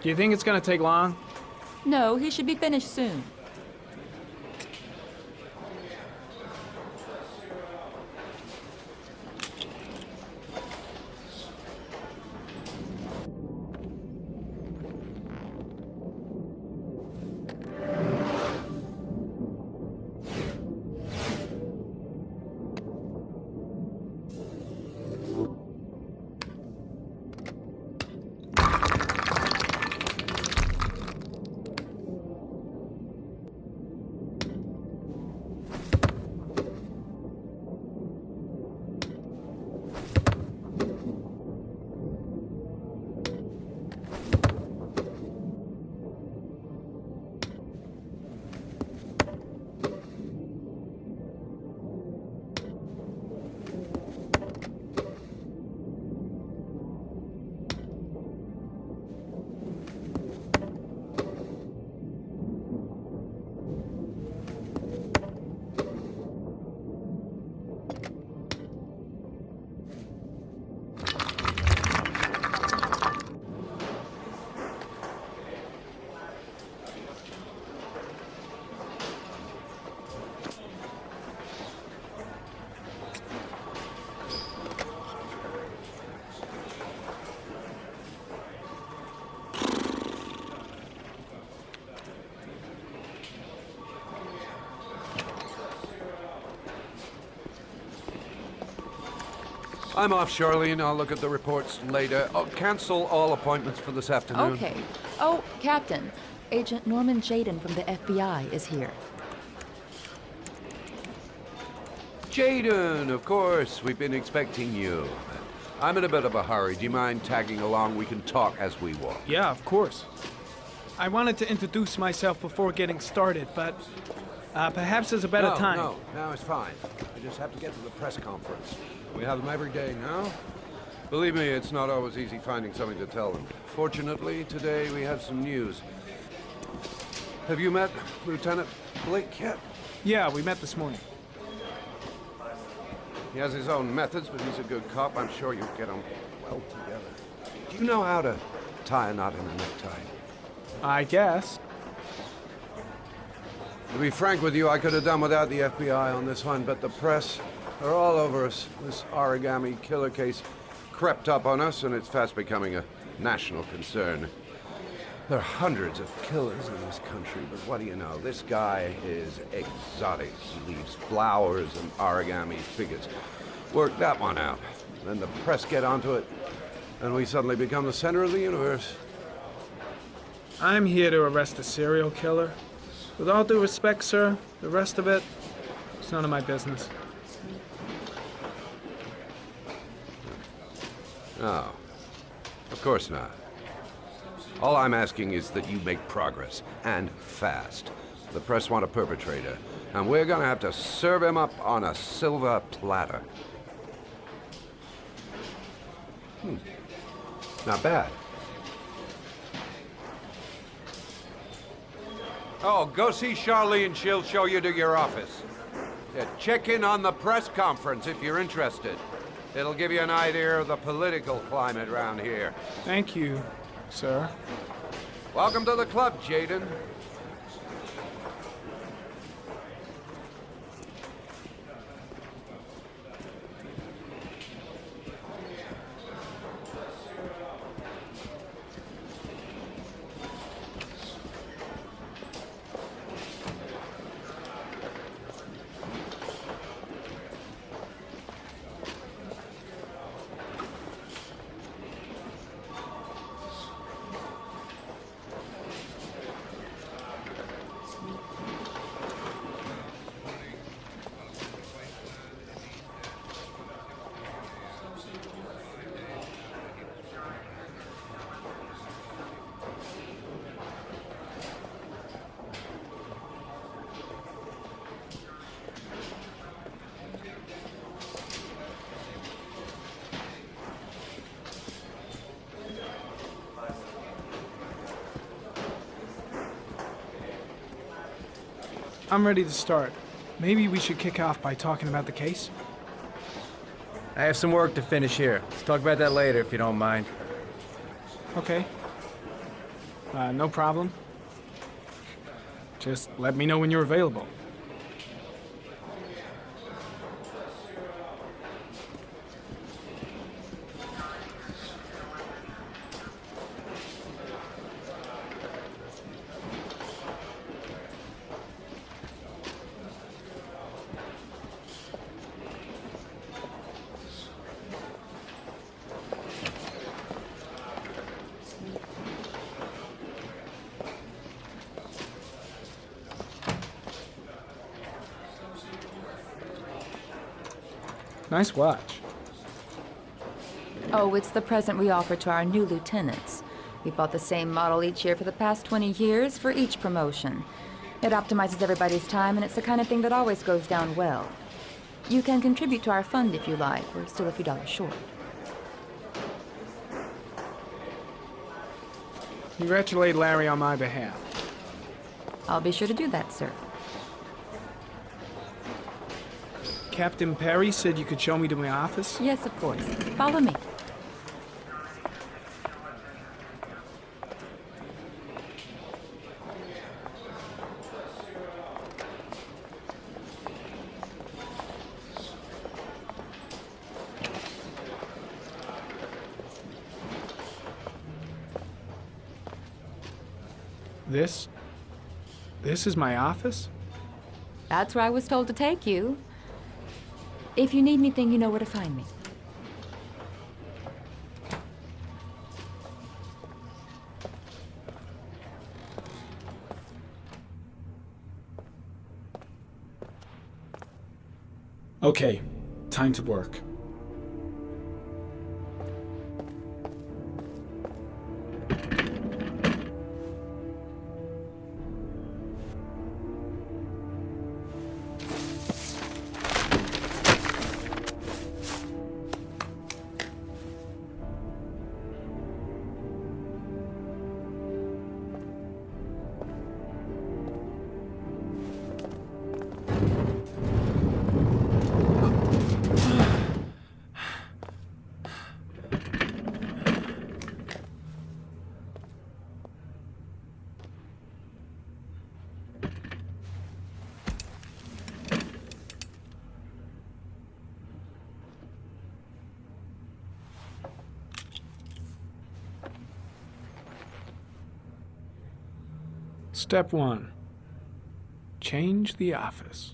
Do you think it's gonna take long? No, he should be finished soon. I'm off, Charlene. I'll look at the reports later. I'll cancel all appointments for this afternoon. Okay. Oh, Captain. Agent Norman Jaden from the FBI is here. Jaden, of course. We've been expecting you. I'm in a bit of a hurry. Do you mind tagging along? We can talk as we walk. Yeah, of course. I wanted to introduce myself before getting started, but perhaps there's a better time. No, it's fine. I just have to get to the press conference. We have them every day now. Believe me, it's not always easy finding something to tell them. Fortunately, today we have some news. Have you met Lieutenant Blake yet? Yeah, we met this morning. He has his own methods, but he's a good cop. I'm sure you'll get on well together. Do you know how to tie a knot in a necktie? I guess. To be frank with you, I could have done without the FBI on this one, but the press are all over us. This origami killer case crept up on us, and it's fast becoming a national concern. There are hundreds of killers in this country, but what do you know? This guy is exotic. He leaves flowers and origami figures. Work that one out. Then the press get onto it, and we suddenly become the center of the universe. I'm here to arrest a serial killer. With all due respect, sir, the rest of it, it's none of my business. No, of course not. All I'm asking is that you make progress, and fast. The press want a perpetrator, and we're gonna have to serve him up on a silver platter. Not bad. Oh, go see Charlene, she'll show you to your office. Yeah, check in on the press conference if you're interested. It'll give you an idea of the political climate around here. Thank you, sir. Welcome to the club, Jaden. I'm ready to start. Maybe we should kick off by talking about the case? I have some work to finish here. Let's talk about that later if you don't mind. Okay. No problem. Just let me know when you're available. Nice watch. Oh, it's the present we offer to our new lieutenants. We bought the same model each year for the past 20 years for each promotion. It optimizes everybody's time, and it's the kind of thing that always goes down well. You can contribute to our fund if you like. We're still a few dollars short. Congratulate Larry on my behalf. I'll be sure to do that, sir. Captain Perry said you could show me to my office? Yes, of course. Follow me. This is my office? That's where I was told to take you. If you need anything, you know where to find me. Okay, time to work. Step 1. Change the office.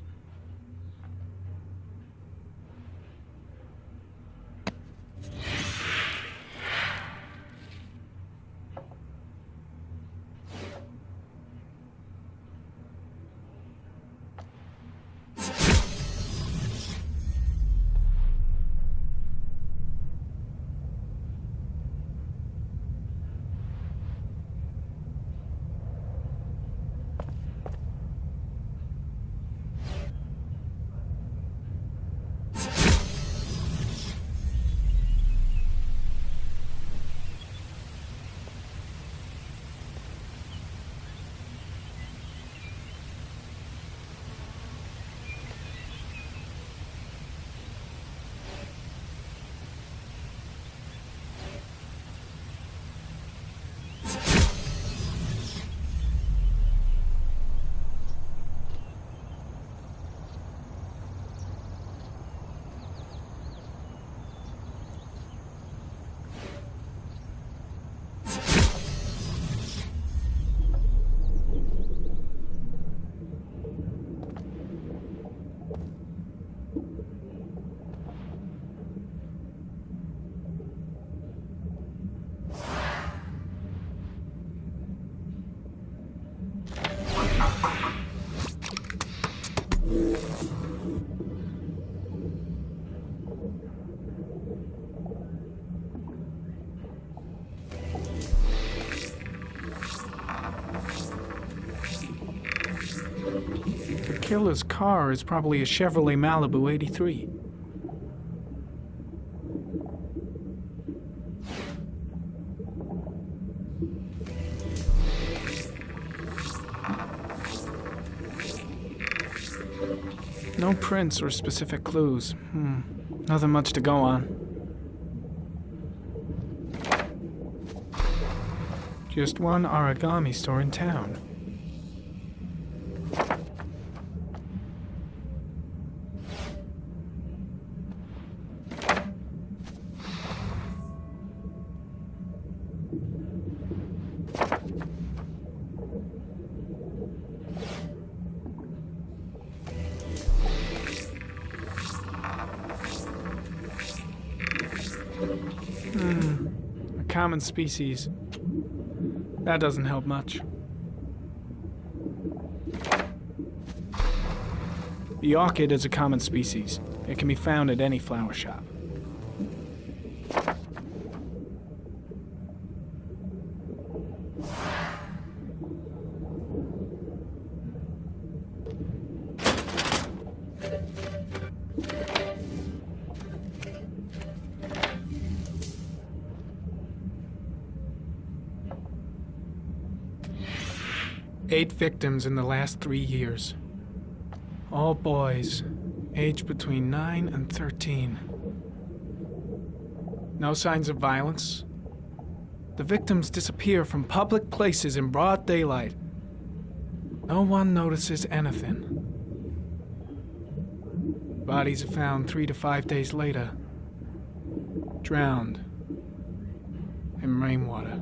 The killer's car is probably a Chevrolet Malibu 83. No prints or specific clues. Nothing much to go on. Just one origami store in town. A common species. That doesn't help much. The orchid is a common species. It can be found at any flower shop. Eight victims in the last 3 years. All boys, aged between 9 and 13. No signs of violence. The victims disappear from public places in broad daylight. No one notices anything. Bodies are found 3 to 5 days later, drowned in rainwater.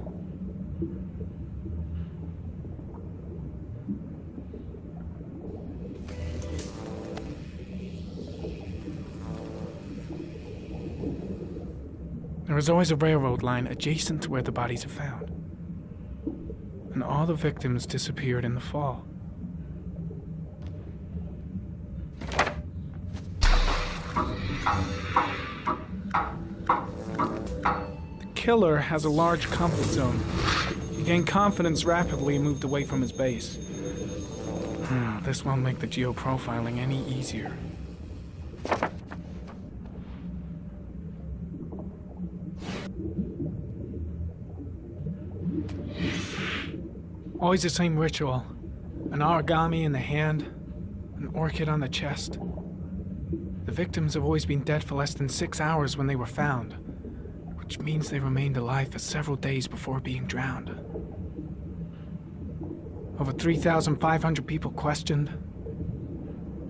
There is always a railroad line adjacent to where the bodies are found. And all the victims disappeared in the fall. The killer has a large comfort zone. He gained confidence rapidly and moved away from his base. This won't make the geoprofiling any easier. Always the same ritual. An origami in the hand, an orchid on the chest. The victims have always been dead for less than 6 hours when they were found, which means they remained alive for several days before being drowned. Over 3,500 people questioned.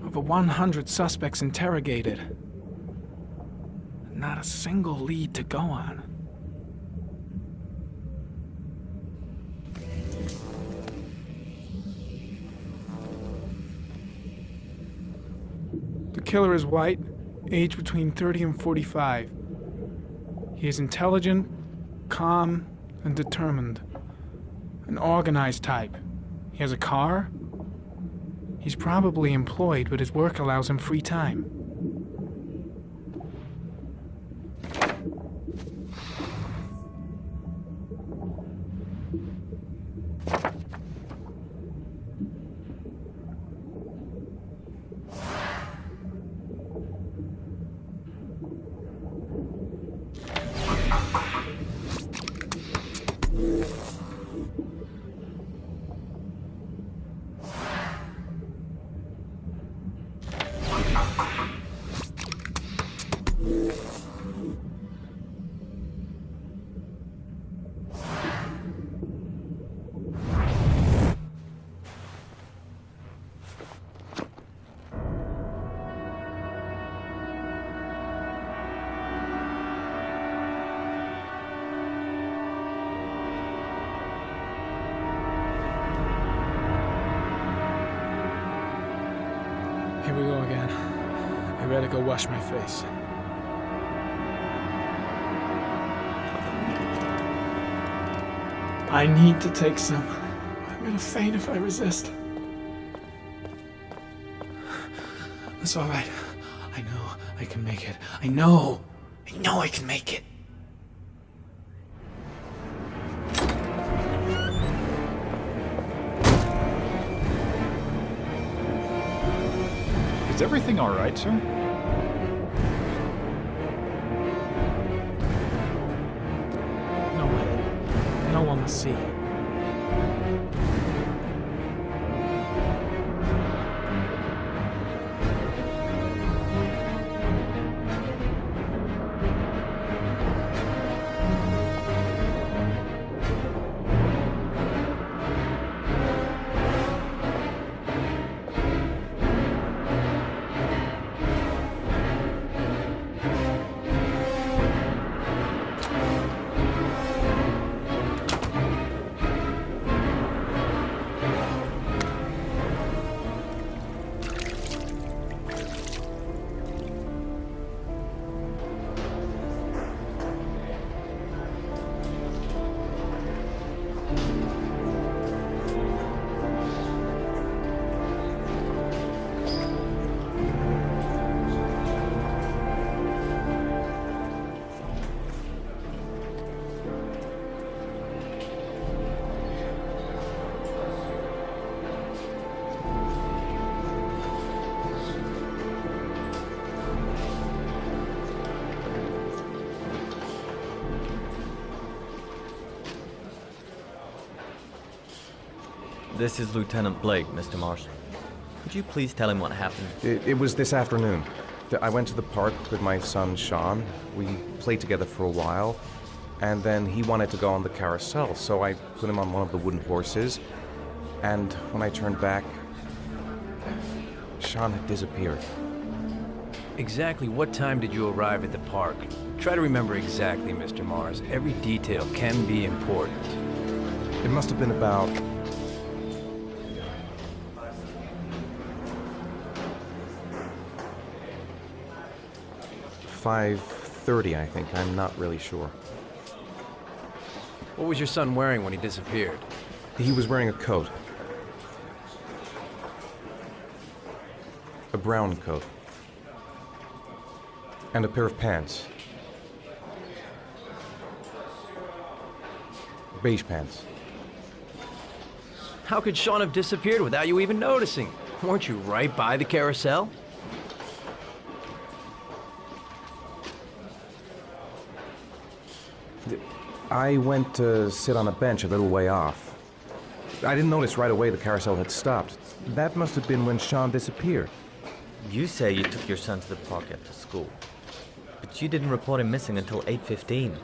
Over 100 suspects interrogated. Not a single lead to go on. The killer is white, aged between 30 and 45. He is intelligent, calm, and determined. An organized type. He has a car. He's probably employed, but his work allows him free time. Here we go again. I better go wash my face. I need to take some. I'm gonna faint if I resist. That's all right. I know I can make it. I know I can make it. Is everything all right, sir? No one will see. This is Lieutenant Blake, Mr. Marsh. Could you please tell him what happened? It was this afternoon. I went to the park with my son, Sean. We played together for a while, and then he wanted to go on the carousel, so I put him on one of the wooden horses, and when I turned back, Sean had disappeared. Exactly what time did you arrive at the park? Try to remember exactly, Mr. Mars. Every detail can be important. It must have been about 5:30, I think. I'm not really sure. What was your son wearing when he disappeared? He was wearing a coat. A brown coat. And a pair of pants. Beige pants. How could Sean have disappeared without you even noticing? Weren't you right by the carousel? I went to sit on a bench a little way off. I didn't notice right away the carousel had stopped. That must have been when Sean disappeared. You say you took your son to the park after school, but you didn't report him missing until 8:15.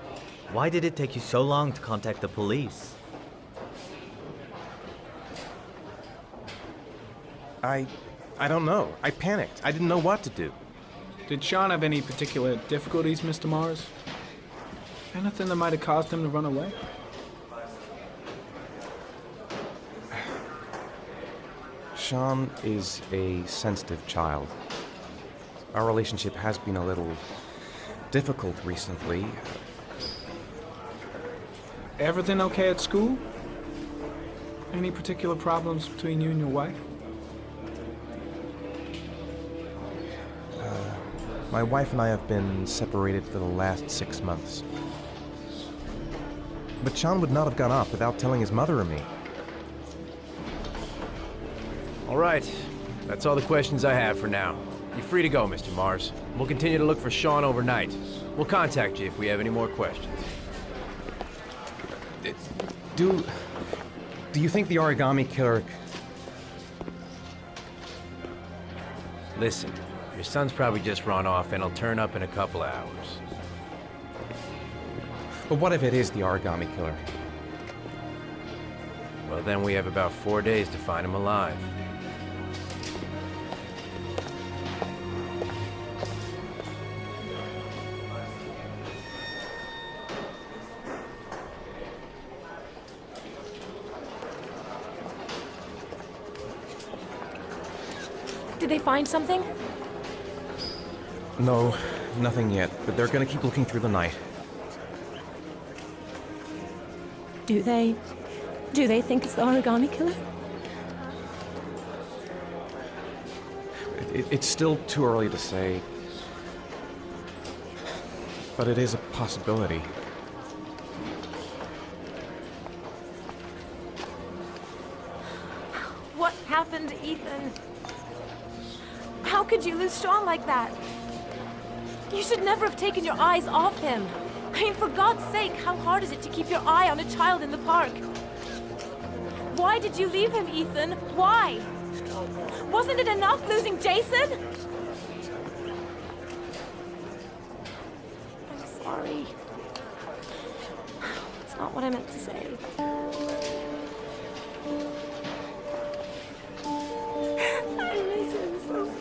Why did it take you so long to contact the police? I don't know. I panicked. I didn't know what to do. Did Sean have any particular difficulties, Mr. Mars? Anything that might have caused him to run away? Sean is a sensitive child. Our relationship has been a little difficult recently. Everything okay at school? Any particular problems between you and your wife? My wife and I have been separated for the last 6 months. But Sean would not have gone off without telling his mother or me. All right. That's all the questions I have for now. You're free to go, Mr. Mars. We'll continue to look for Sean overnight. We'll contact you if we have any more questions. Do you think the origami killer... Listen, your son's probably just run off and he'll turn up in a couple of hours. But what if it is the origami killer? Well, then we have about 4 days to find him alive. Did they find something? No, nothing yet, but they're gonna keep looking through the night. Do they think it's the origami killer? It's still too early to say, but it is a possibility. What happened to Ethan? How could you lose Sean like that? You should never have taken your eyes off him. I mean, for God's sake, how hard is it to keep your eye on a child in the park? Why did you leave him, Ethan? Why? Wasn't it enough losing Jason? I'm sorry. It's not what I meant to say. I miss him so much.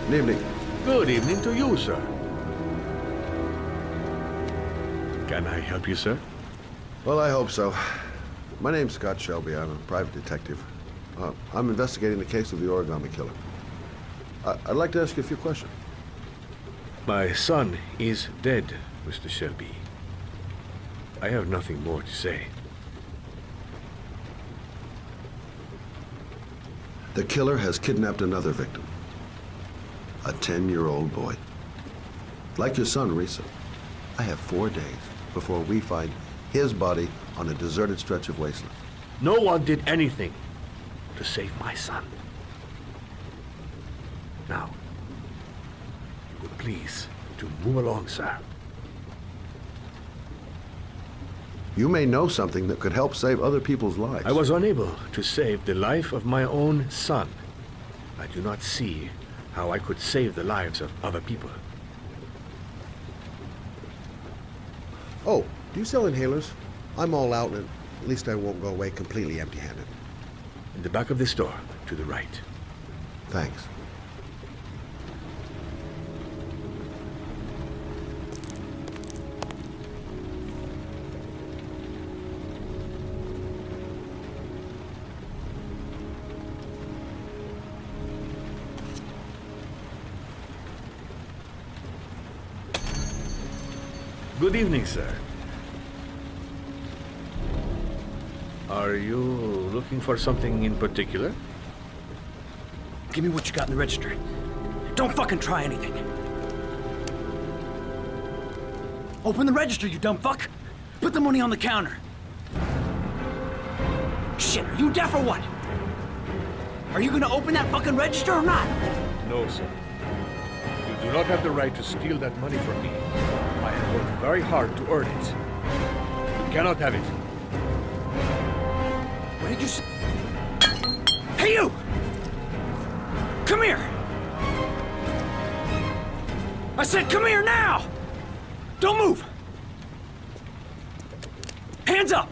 Good evening. Good evening to you, sir. Can I help you, sir? Well, I hope so. My name's Scott Shelby. I'm a private detective. I'm investigating the case of the origami killer. I'd like to ask you a few questions. My son is dead, Mr. Shelby. I have nothing more to say. The killer has kidnapped another victim. A 10-year-old boy. Like your son, Risa. I have 4 days before we find his body on a deserted stretch of wasteland. No one did anything to save my son. Now, you would please to move along, sir. You may know something that could help save other people's lives. I was unable to save the life of my own son. I do not see how I could save the lives of other people. Oh, do you sell inhalers? I'm all out, and at least I won't go away completely empty-handed. In the back of the store, to the right. Thanks. Good evening, sir. Are you looking for something in particular? Give me what you got in the register. Don't fucking try anything. Open the register, you dumb fuck. Put the money on the counter. Shit, are you deaf or what? Are you gonna open that fucking register or not? No, sir. You do not have the right to steal that money from me. I have worked very hard to earn it. You cannot have it. What did you say? Hey, you! Come here! I said come here now! Don't move! Hands up!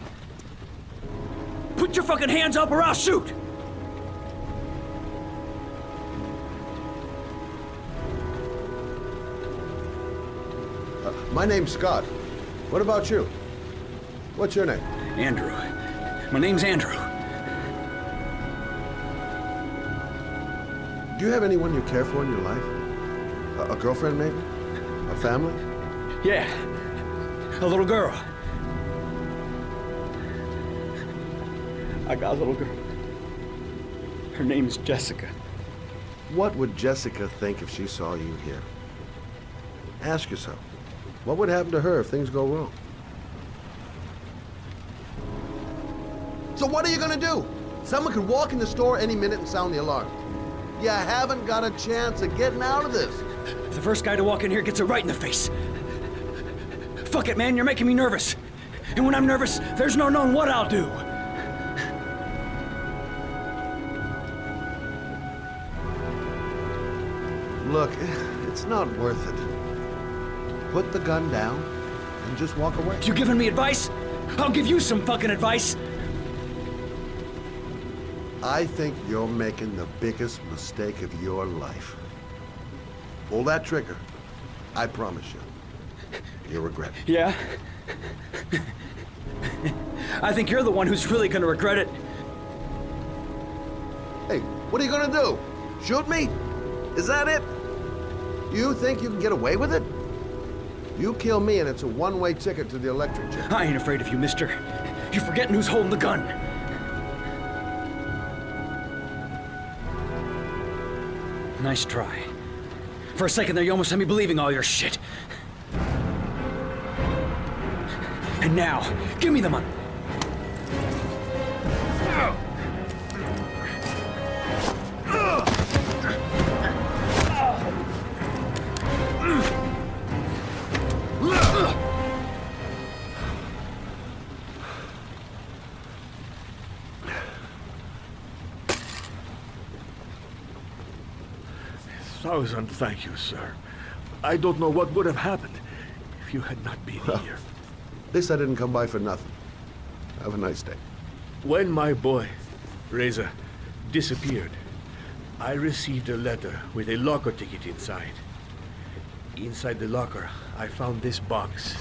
Put your fucking hands up or I'll shoot! My name's Scott. What about you? What's your name? Andrew. My name's Andrew. Do you have anyone you care for in your life? A girlfriend, maybe? A family? Yeah. A little girl. I got a little girl. Her name's Jessica. What would Jessica think if she saw you here? Ask yourself, what would happen to her if things go wrong? So what are you gonna do? Someone could walk in the store any minute and sound the alarm. You haven't got a chance of getting out of this. The first guy to walk in here gets it right in the face. Fuck it, man, you're making me nervous. And when I'm nervous, there's no knowing what I'll do. Look, it's not worth it. Put the gun down and just walk away. You giving me advice? I'll give you some fucking advice. I think you're making the biggest mistake of your life. Pull that trigger. I promise you. You'll regret it. Yeah? I think you're the one who's really gonna regret it. Hey, what are you gonna do? Shoot me? Is that it? You think you can get away with it? You kill me and it's a one-way ticket to the electric chair. I ain't afraid of you, mister. You're forgetting who's holding the gun. Nice try. For a second there, you almost had me believing all your shit. And now, give me the money. Thousand thank you, sir. I don't know what would have happened if you had not been here. At least I didn't come by for nothing. Have a nice day. When my boy, Reza, disappeared, I received a letter with a locker ticket inside. Inside the locker, I found this box.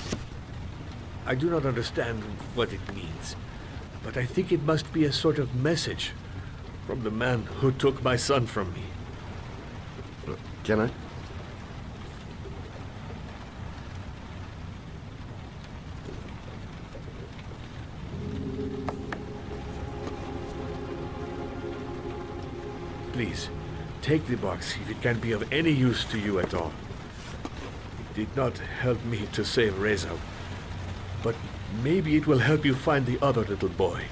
I do not understand what it means, but I think it must be a sort of message from the man who took my son from me. Can I? Please, take the box if it can be of any use to you at all. It did not help me to save Reza, but maybe it will help you find the other little boy.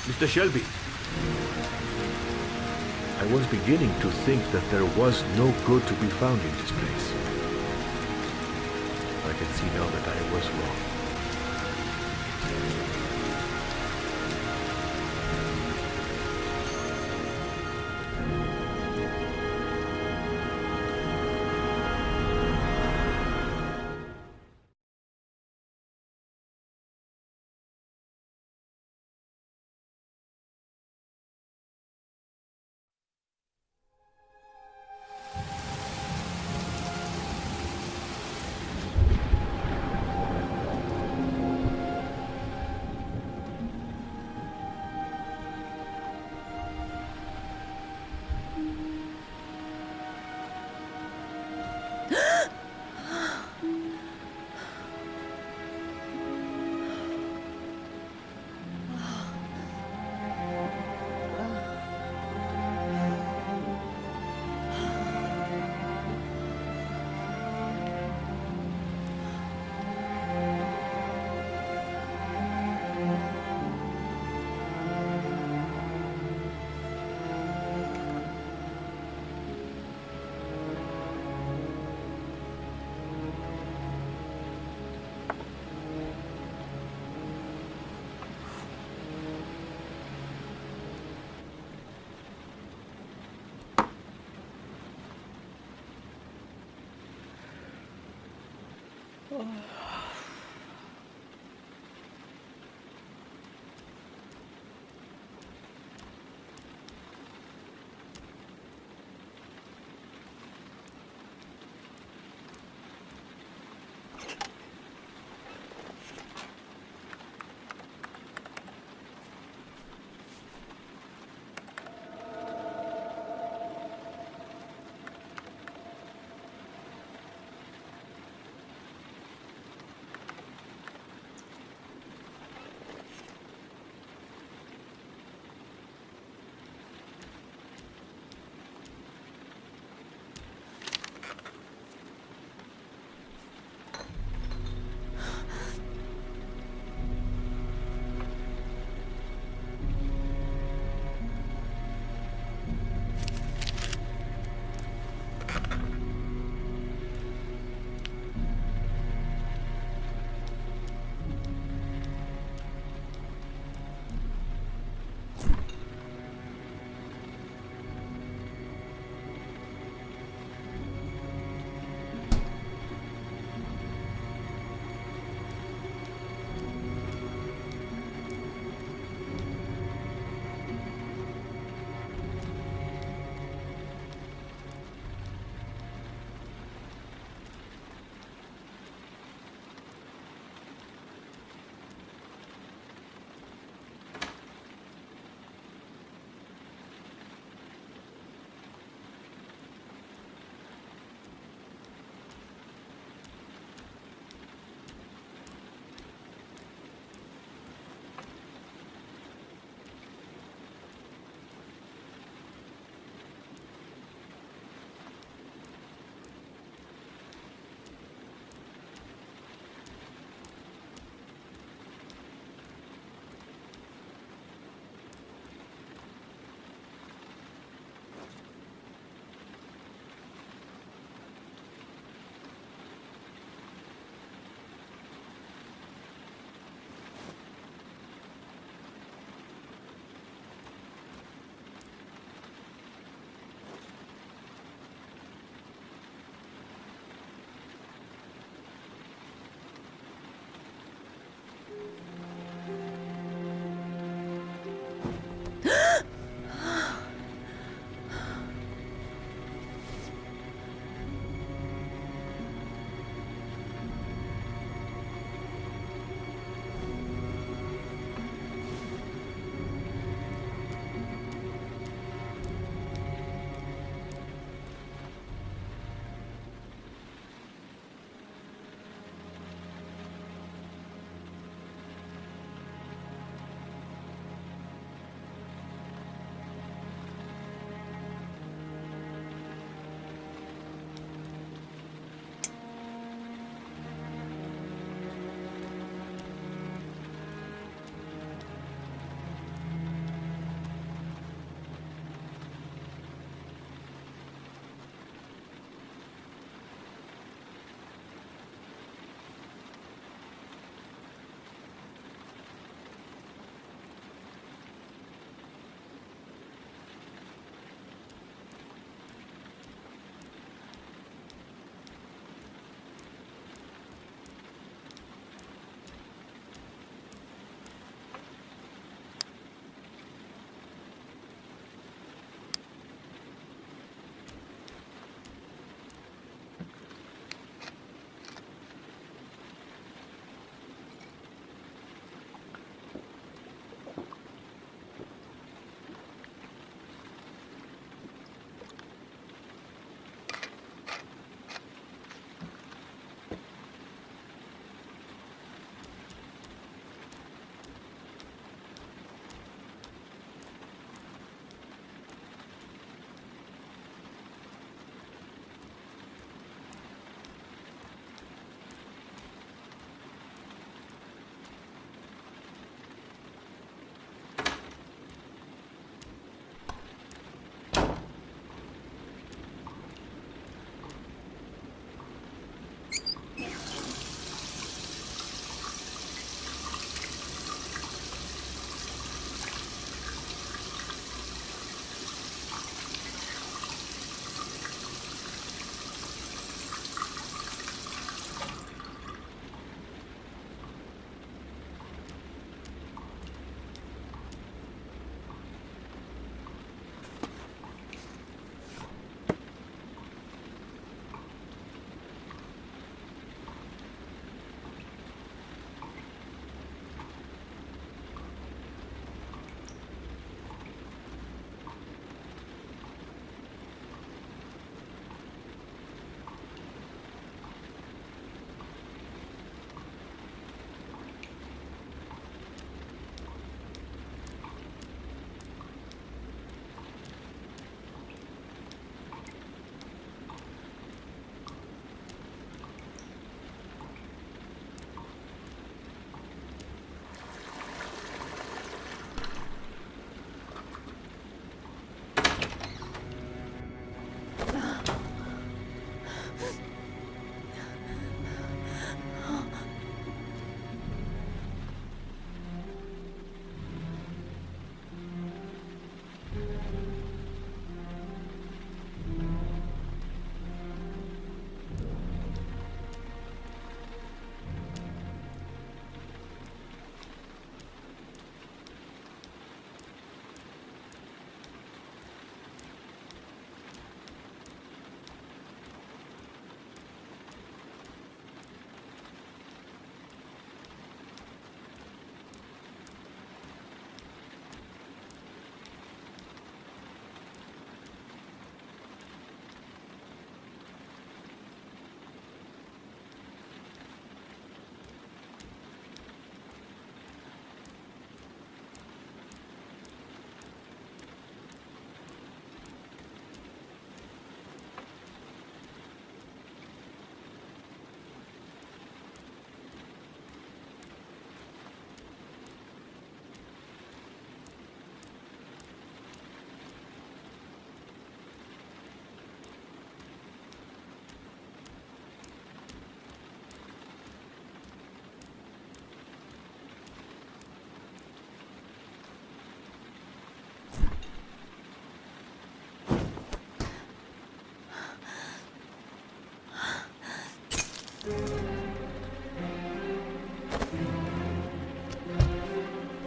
Mr. Shelby, I was beginning to think that there was no good to be found in this place. I can see now that I was wrong.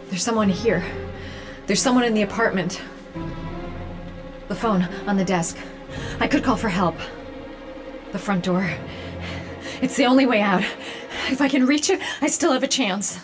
There's someone here. There's someone in the apartment. The phone on the desk. I could call for help. The front door. It's the only way out. If I can reach it, I still have a chance.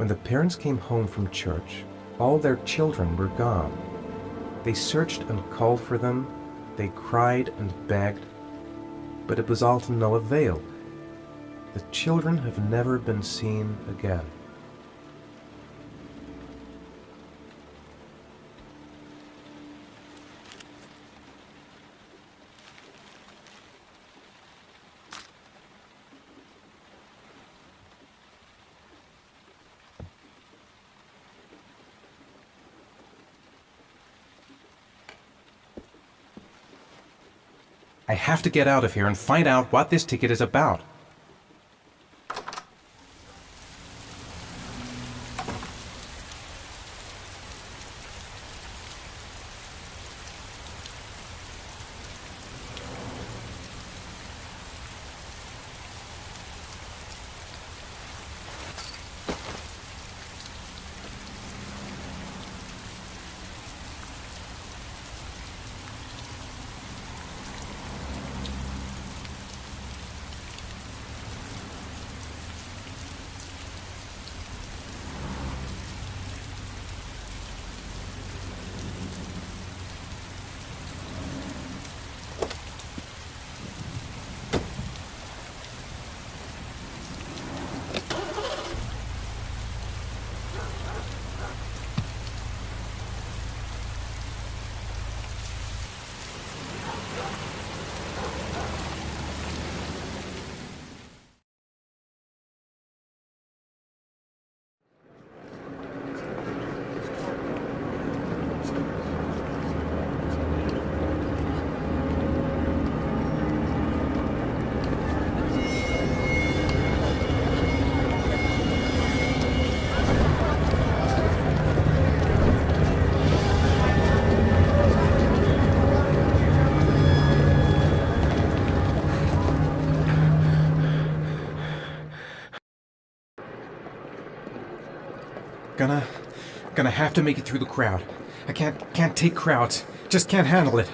When the parents came home from church, all their children were gone. They searched and called for them, they cried and begged, but it was all to no avail. The children have never been seen again. I have to get out of here and find out what this ticket is about. Gonna have to make it through the crowd. I can't take crowds. Just can't handle it.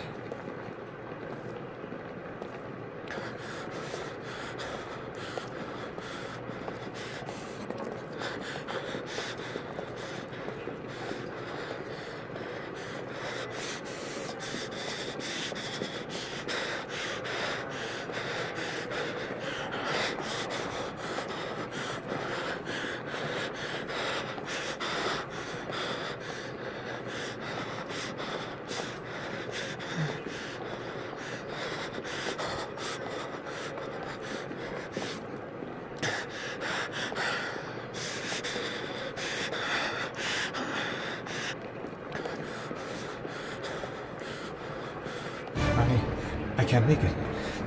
I can't make it.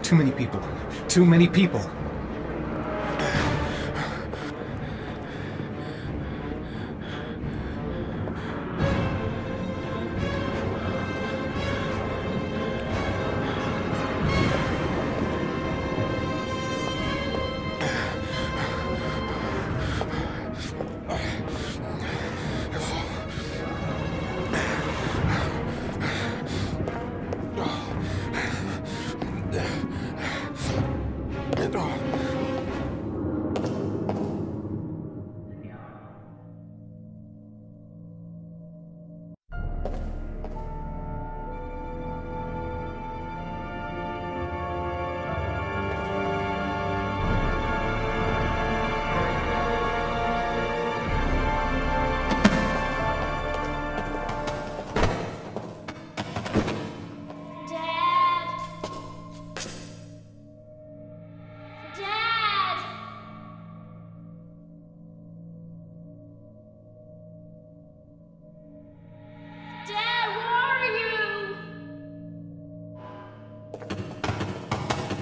Too many people. Too many people.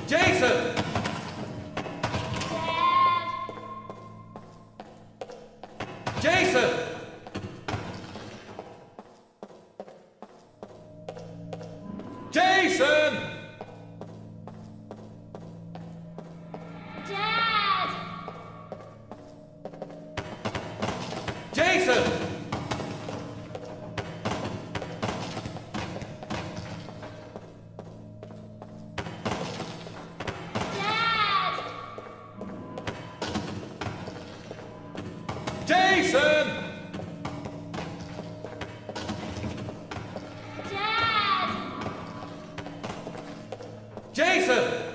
Jason! Jason! Jason! Dad! Jason! Jason! Dad! Jason!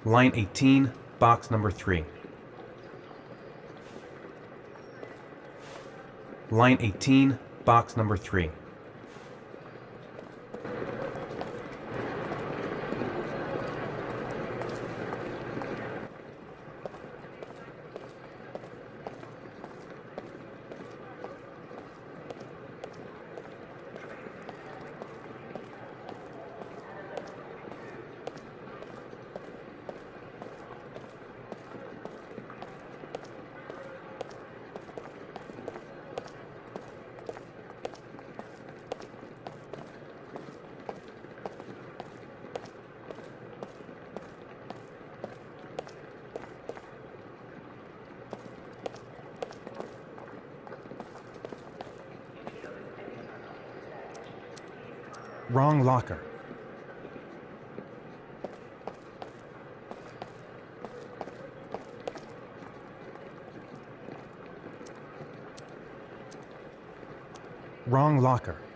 Line 18, box number 3. Line 18, box number 3. Wrong locker. Wrong locker.